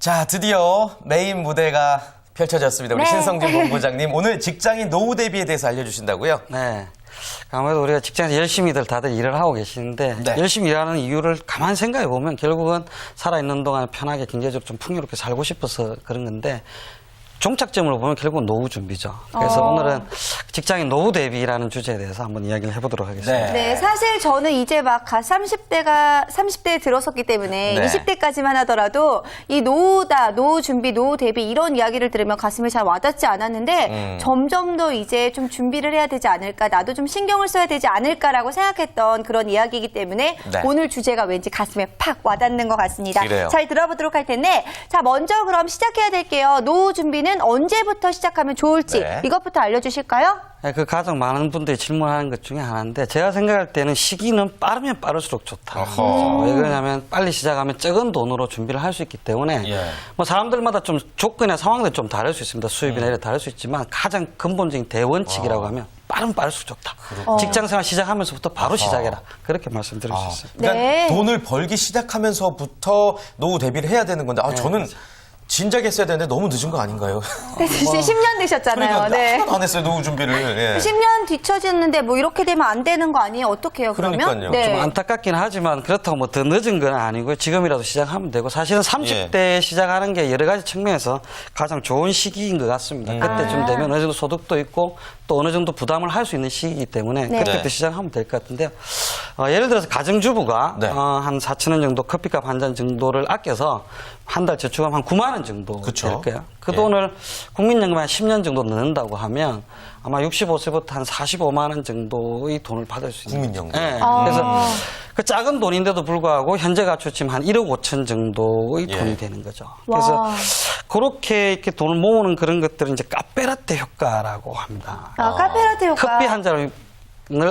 자, 드디어 메인 무대가 펼쳐졌습니다. 우리 네. 신성준 본부장님, 오늘 직장인 노후 대비에 대해서 알려주신다고요? 네. 아무래도 우리가 직장에서 열심히들 다들 일을 하고 계시는데 네. 열심히 일하는 이유를 가만히 생각해 보면 결국은 살아있는 동안 편하게 경제적으로 좀 풍요롭게 살고 싶어서 그런 건데 종착점을 보면 결국은 노후 준비죠. 그래서 오늘은 직장인 노후 대비라는 주제에 대해서 한번 이야기를 해보도록 하겠습니다. 네, 사실 저는 이제 막 30대에 들어섰기 때문에 네. 20대까지만 하더라도 이 노후다, 노후 준비, 노후 대비 이런 이야기를 들으면 가슴에 잘 와닿지 않았는데 점점 더 이제 좀 준비를 해야 되지 않을까, 나도 좀 신경을 써야 되지 않을까라고 생각했던 그런 이야기이기 때문에 네. 오늘 주제가 왠지 가슴에 팍 와닿는 것 같습니다. 그래요. 잘 들어보도록 할 텐데, 자, 먼저 그럼 시작해야 될게요. 노후 준비는 언제부터 시작하면 좋을지 네. 이것부터 알려주실까요? 네, 그 가장 많은 분들이 질문하는 것 중에 하나인데 제가 생각할 때는 시기는 빠르면 빠를수록 좋다. 어허. 왜 그러냐면 빨리 시작하면 적은 돈으로 준비를 할 수 있기 때문에 예. 뭐 사람들마다 좀 조건이나 상황들이 좀 다를 수 있습니다. 수입이나 이래 다를 수 있지만 가장 근본적인 대원칙이라고 하면 빠르면 빠를수록 좋다. 직장생활 시작하면서부터 바로 시작해라. 그렇게 말씀드릴 수 있어요. 그러니까 네. 돈을 벌기 시작하면서부터 노후 대비를 해야 되는 건데, 저는 진작에 했어야 되는데 너무 늦은 거 아닌가요? 10년 되셨잖아요. 그러니까 네. 하나도 안 했어요, 노후 준비를. 예. 10년 뒤처졌는데 뭐 이렇게 되면 안 되는 거 아니에요? 어떻게 해요, 그러면? 그러니까요. 네. 좀 안타깝긴 하지만 그렇다고 뭐 더 늦은 건 아니고요. 지금이라도 시작하면 되고 사실은 30대에 시작하는 게 여러 가지 측면에서 가장 좋은 시기인 것 같습니다. 그때쯤 되면 어느 정도 소득도 있고 또 어느 정도 부담을 할 수 있는 시기이기 때문에 네. 그때부터 네. 시작하면 될 것 같은데요. 예를 들어서 가정주부가 네. 한 4,000원 정도 커피값 한 잔 정도를 아껴서 한 달 저축하면 한 9만 원 정도 그쵸. 될 거예요. 그 예. 돈을 국민연금 한 10년 정도 넣는다고 하면 아마 65세부터 한 45만 원 정도의 돈을 받을 수 있는 국민연금. 거죠. 예. 아. 그래서 그 작은 돈인데도 불구하고 현재 가치치면 한 1억 5천 정도의 예. 돈이 되는 거죠. 그래서 와. 그렇게 이렇게 돈을 모으는 그런 것들은 이제 카페라떼 효과라고 합니다. 카페라떼 효과. 커피 한 잔을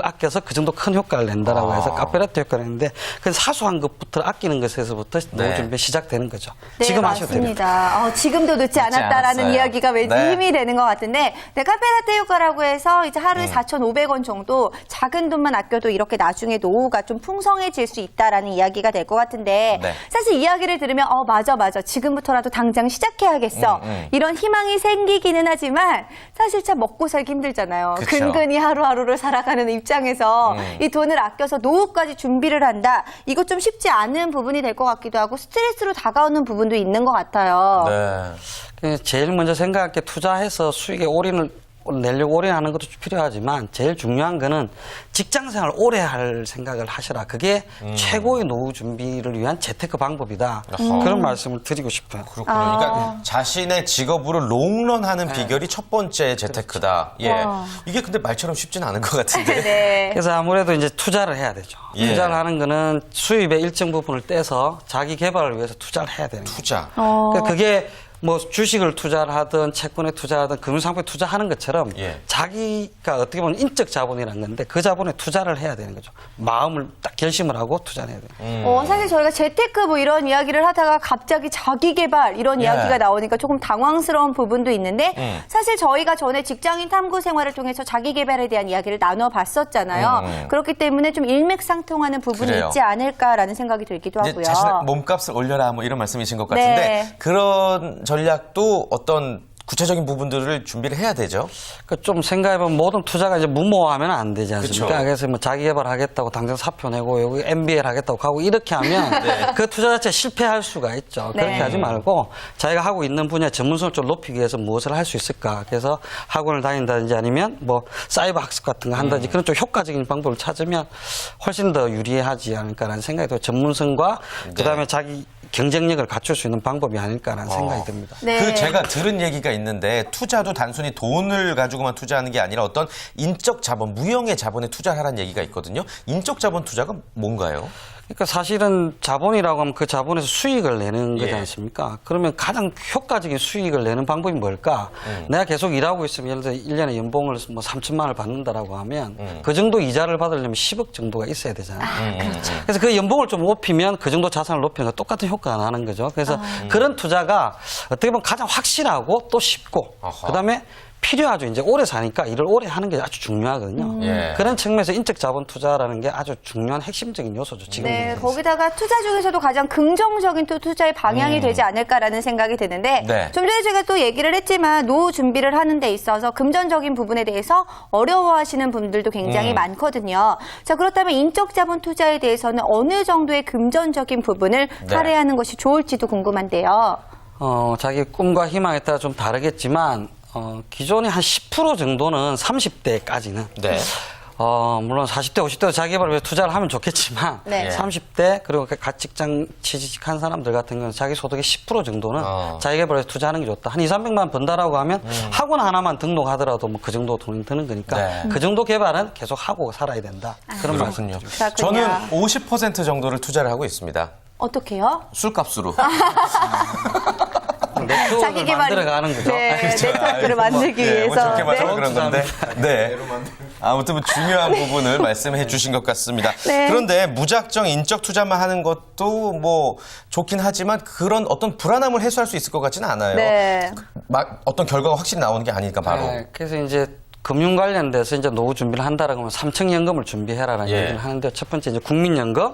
아껴서 그 정도 큰 효과를 낸다라고 해서 카페라떼 효과를 했는데 그 사소한 것부터 아끼는 것에서부터 네. 노후 준비 시작되는 거죠. 네, 지금 하셔도 됩니다. 맞습니다. 지금도 늦지 않았다라는 않았어요. 이야기가 왠지 네. 힘이 되는 것 같은데, 네, 카페라떼 효과라고 해서 이제 하루에 4,500원 정도 작은 돈만 아껴도 이렇게 나중에 노후가 좀 풍성해질 수 있다라는 이야기가 될 것 같은데, 네. 사실 이야기를 들으면 맞아. 지금부터라도 당장 시작해야겠어. 이런 희망이 생기기는 하지만 사실 참 먹고 살기 힘들잖아요. 그쵸. 근근히 하루하루를 살아가는 입장에서 이 돈을 아껴서 노후까지 준비를 한다. 이거 좀 쉽지 않은 부분이 될 것 같기도 하고 스트레스로 다가오는 부분도 있는 것 같아요. 네. 제일 먼저 생각할 게 투자해서 수익에 올인을 내려고 올인하는 것도 필요하지만 제일 중요한 거는 직장 생활 오래 할 생각을 하셔라. 그게 최고의 노후 준비를 위한 재테크 방법이다. 그런 말씀을 드리고 싶어요. 그렇군요. 그러니까 자신의 직업으로 롱런하는 비결이 첫 번째 재테크다. 예. 와. 이게 근데 말처럼 쉽지는 않은 것 같은데. 네. 그래서 아무래도 이제 투자를 해야 되죠. 예. 투자를 하는 거는 수입의 일정 부분을 떼서 자기 개발을 위해서 투자를 해야 되는 거죠. 투자. 그러니까 그게 뭐 주식을 투자를 하든 채권에 투자하든 금융상품에 투자하는 것처럼 예. 자기가 어떻게 보면 인적 자본이라는 건데 그 자본에 투자를 해야 되는 거죠. 마음을 딱 결심을 하고 투자를 해야 돼요. 사실 저희가 재테크 뭐 이런 이야기를 하다가 갑자기 자기 개발 이런 예. 이야기가 나오니까 조금 당황스러운 부분도 있는데 사실 저희가 전에 직장인 탐구 생활을 통해서 자기 개발에 대한 이야기를 나눠봤었잖아요. 그렇기 때문에 좀 일맥상통하는 부분이 그래요. 있지 않을까라는 생각이 들기도 이제 하고요. 자신의 몸값을 올려라 뭐 이런 말씀이신 것 같은데 네. 그런 전략도 어떤 구체적인 부분들을 준비를 해야 되죠. 그러니까 좀 생각해보면 모든 투자가 이제 무모하면 안 되지 않습니까? 그쵸. 그래서 뭐 자기 개발 하겠다고 당장 사표 내고 여기 MBA를 하겠다고 하고 이렇게 하면 그 투자 자체 실패할 수가 있죠. 네. 그렇게 하지 말고 자기가 하고 있는 분야 전문성을 좀 높이기 위해서 무엇을 할 수 있을까? 그래서 학원을 다닌다든지 아니면 뭐 사이버 학습 같은 거 한다든지 그런 좀 효과적인 방법을 찾으면 훨씬 더 유리하지 않을까라는 생각이 들어요. 전문성과 그다음에 자기 경쟁력을 갖출 수 있는 방법이 아닐까라는 생각이 듭니다. 네. 그 제가 들은 얘기가 있는데 투자도 단순히 돈을 가지고만 투자하는 게 아니라 어떤 인적 자본, 무형의 자본에 투자하라는 얘기가 있거든요. 인적 자본 투자가 뭔가요? 그러니까 사실은 자본이라고 하면 그 자본에서 수익을 내는 거지 예. 않습니까? 그러면 가장 효과적인 수익을 내는 방법이 뭘까? 내가 계속 일하고 있으면 예를 들어 1년에 연봉을 뭐 3천만 원을 받는다라고 하면 그 정도 이자를 받으려면 10억 정도가 있어야 되잖아요. 그렇죠. 그래서 그 연봉을 좀 높이면 그 정도 자산을 높이는 거 똑같은 효과가 나는 거죠. 그래서 그런 투자가 어떻게 보면 가장 확실하고 또 쉽고 아하. 그다음에 필요하죠. 이제 오래 사니까 일을 오래 하는 게 아주 중요하거든요. 예. 그런 측면에서 인적 자본 투자라는 게 아주 중요한 핵심적인 요소죠. 지금. 네, 거기다가 투자 중에서도 가장 긍정적인 또 투자의 방향이 되지 않을까라는 생각이 드는데 네. 좀 전에 제가 또 얘기를 했지만 노후 준비를 하는 데 있어서 금전적인 부분에 대해서 어려워하시는 분들도 굉장히 많거든요. 자, 그렇다면 인적 자본 투자에 대해서는 어느 정도의 금전적인 부분을 네. 할애하는 것이 좋을지도 궁금한데요. 자기 꿈과 희망에 따라 좀 다르겠지만, 기존에 한 10% 정도는 30대까지는. 네. 물론 40대, 50대도 자기 개발을 위해 투자를 하면 좋겠지만, 네. 30대, 그리고 갓 직장 취직한 사람들 같은 경우는 자기 소득의 10% 정도는 자기 개발에 위해 투자하는 게 좋다. 한 2, 300만 번다라고 하면 학원 하나만 등록하더라도 뭐 그 정도 돈이 드는 거니까 네. 그 정도 개발은 계속 하고 살아야 된다. 그런 말씀이요. 그렇군요. 저는 50% 정도를 투자를 하고 있습니다. 어떻게요? 술값으로. 네트워크를 만들어가는 거죠. 네, 네트워크를 만들기 위해서. 좋게 네. 말하면 그런 건데. 네. 아무튼 뭐 중요한 부분을 말씀해 주신 것 같습니다. 네. 그런데 무작정 인적 투자만 하는 것도 뭐 좋긴 하지만 그런 어떤 불안함을 해소할 수 있을 것 같지는 않아요. 네. 어떤 결과가 확실히 나오는 게 아니니까 바로. 네, 그래서 이제 금융 관련돼서 이제 노후 준비를 한다라고 하면 삼청연금을 준비해라라는 예. 얘기를 하는데 첫 번째 이제 국민연금,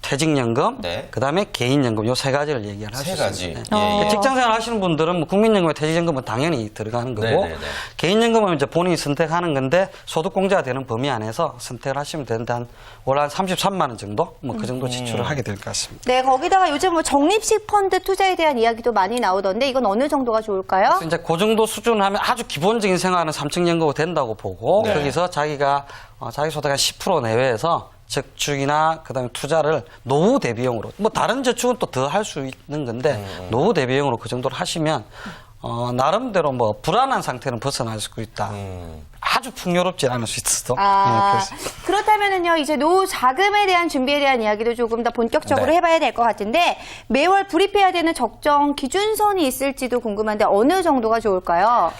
퇴직연금, 네. 그다음에 개인연금 요 세 가지를 얘기를 할 수 세 있습니다. 가지. 네. 예, 예. 직장생활 하시는 분들은 뭐 국민연금과 퇴직연금은 당연히 들어가는 거고 네, 네, 네. 개인연금은 이제 본인이 선택하는 건데 소득공제가 되는 범위 안에서 선택을 하시면 되는데 월 한 33만 원 정도 뭐 그 정도 지출을 하게 될 것 같습니다. 네, 거기다가 요즘 뭐 적립식 펀드 투자에 대한 이야기도 많이 나오던데 이건 어느 정도가 좋을까요? 그래서 이제 그 정도 수준을 하면 아주 기본적인 생활은 삼청연금으로 된다고 보고 네. 거기서 자기가 자기 소득 한 10% 내외에서 저축이나 그다음에 투자를 노후 대비용으로 뭐 다른 저축은 또 더 할 수 있는 건데 노후 대비용으로 그 정도를 하시면 나름대로 뭐 불안한 상태는 벗어날 수 있다. 아주 풍요롭지 않을 수 있어도. 아, 네, 그렇다면은요, 이제 노후 자금에 대한 준비에 대한 이야기도 조금 더 본격적으로 네. 해봐야 될 것 같은데, 매월 불입해야 되는 적정 기준선이 있을지도 궁금한데, 어느 정도가 좋을까요?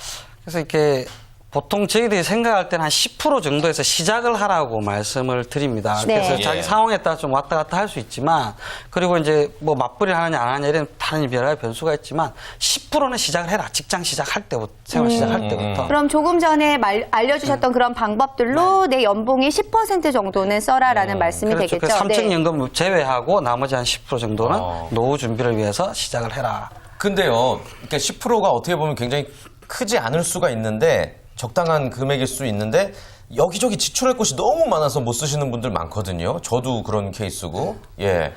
그래서 이렇게 보통 저희들이 생각할 때는 한 10% 정도에서 시작을 하라고 말씀을 드립니다. 네. 그래서 예. 자기 상황에 따라 좀 왔다 갔다 할 수 있지만, 그리고 이제 뭐 맞벌이를 하느냐 안 하느냐 이런 다른 여러 가지 변수가 있지만, 10%는 시작을 해라. 직장 시작할 때부터, 생활 시작할 때부터. 그럼 조금 전에 알려주셨던 그런 방법들로 내 연봉의 10% 정도는 써라라는 말씀이 그렇죠. 되겠죠? 그 삼청연금 제외하고 나머지 한 10% 정도는 노후 준비를 위해서 시작을 해라. 근데요, 그러니까 10%가 어떻게 보면 굉장히 크지 않을 수가 있는데 적당한 금액일 수 있는데 여기저기 지출할 곳이 너무 많아서 못 쓰시는 분들 많거든요. 저도 그런 케이스고. 예.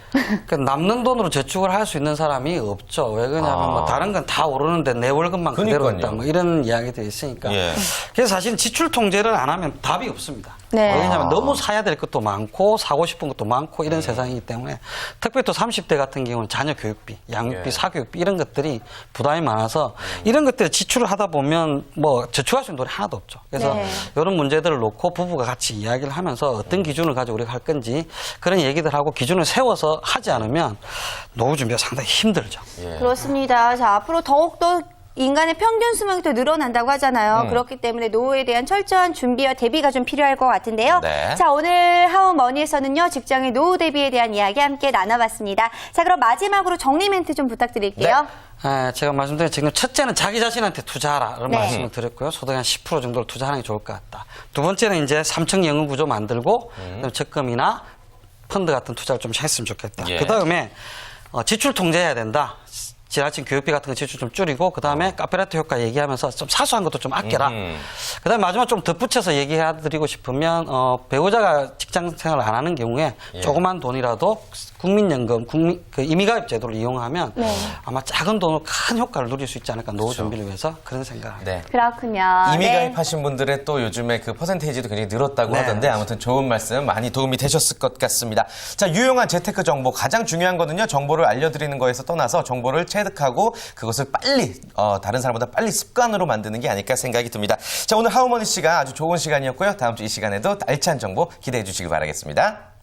그러니까 남는 돈으로 저축을 할 수 있는 사람이 없죠. 왜 그러냐면 뭐 다른 건 다 오르는데 내 월급만 그대로 그러니까요. 있다. 뭐 이런 이야기들이 있으니까. 예. 그래서 사실 지출 통제를 안 하면 답이 없습니다. 네. 왜냐하면 너무 사야 될 것도 많고 사고 싶은 것도 많고 이런 세상이기 때문에 특별히 또 30대 같은 경우는 자녀 교육비, 양육비, 예. 사교육비 이런 것들이 부담이 많아서 이런 것들을 지출을 하다 보면 뭐 저축할 수 있는 돈이 하나도 없죠. 그래서 네. 이런 문제들을 놓고 부부가 같이 이야기를 하면서 어떤 기준을 가지고 우리가 할 건지 그런 얘기들 하고 기준을 세워서 하지 않으면 노후 준비가 상당히 힘들죠. 예. 그렇습니다. 자, 앞으로 더욱더 인간의 평균 수명이 더 늘어난다고 하잖아요. 그렇기 때문에 노후에 대한 철저한 준비와 대비가 좀 필요할 것 같은데요. 네. 자, 오늘 하우머니에서는요, 직장의 노후 대비에 대한 이야기 함께 나눠봤습니다. 자, 그럼 마지막으로 정리 멘트 좀 부탁드릴게요. 제가 말씀드린 지금 첫째는 자기 자신한테 투자하라 이런 네. 말씀을 드렸고요. 소득 한 10% 정도를 투자하는 게 좋을 것 같다. 두 번째는 이제 삼청연금 구조 만들고 그다음에 적금이나 펀드 같은 투자를 좀 했으면 좋겠다. 예. 그다음에 지출 통제해야 된다. 지나친 교육비 같은 거 지출 좀 줄이고 그다음에 카페라떼 효과 얘기하면서 좀 사소한 것도 좀 아껴라. 그다음에 마지막 좀 덧붙여서 얘기해드리고 싶으면 배우자가 직장 생활을 안 하는 경우에 조그만 돈이라도 국민연금, 그 임의가입 제도를 이용하면 네. 아마 작은 돈으로 큰 효과를 누릴 수 있지 않을까 노후 준비를 위해서 그런 생각을 합니다. 네. 그렇군요. 이미 네. 가입하신 분들의 또 요즘에 그 퍼센테이지도 굉장히 늘었다고 네, 하던데 아무튼 좋은 말씀 많이 도움이 되셨을 것 같습니다. 자, 유용한 재테크 정보 가장 중요한 거는요. 정보를 알려드리는 거에서 떠나서 정보를 체득하고 그것을 빨리 다른 사람보다 빨리 습관으로 만드는 게 아닐까 생각이 듭니다. 자, 오늘 하우머니 씨가 아주 좋은 시간이었고요. 다음 주 이 시간에도 알찬 정보 기대해 주시기 바라겠습니다.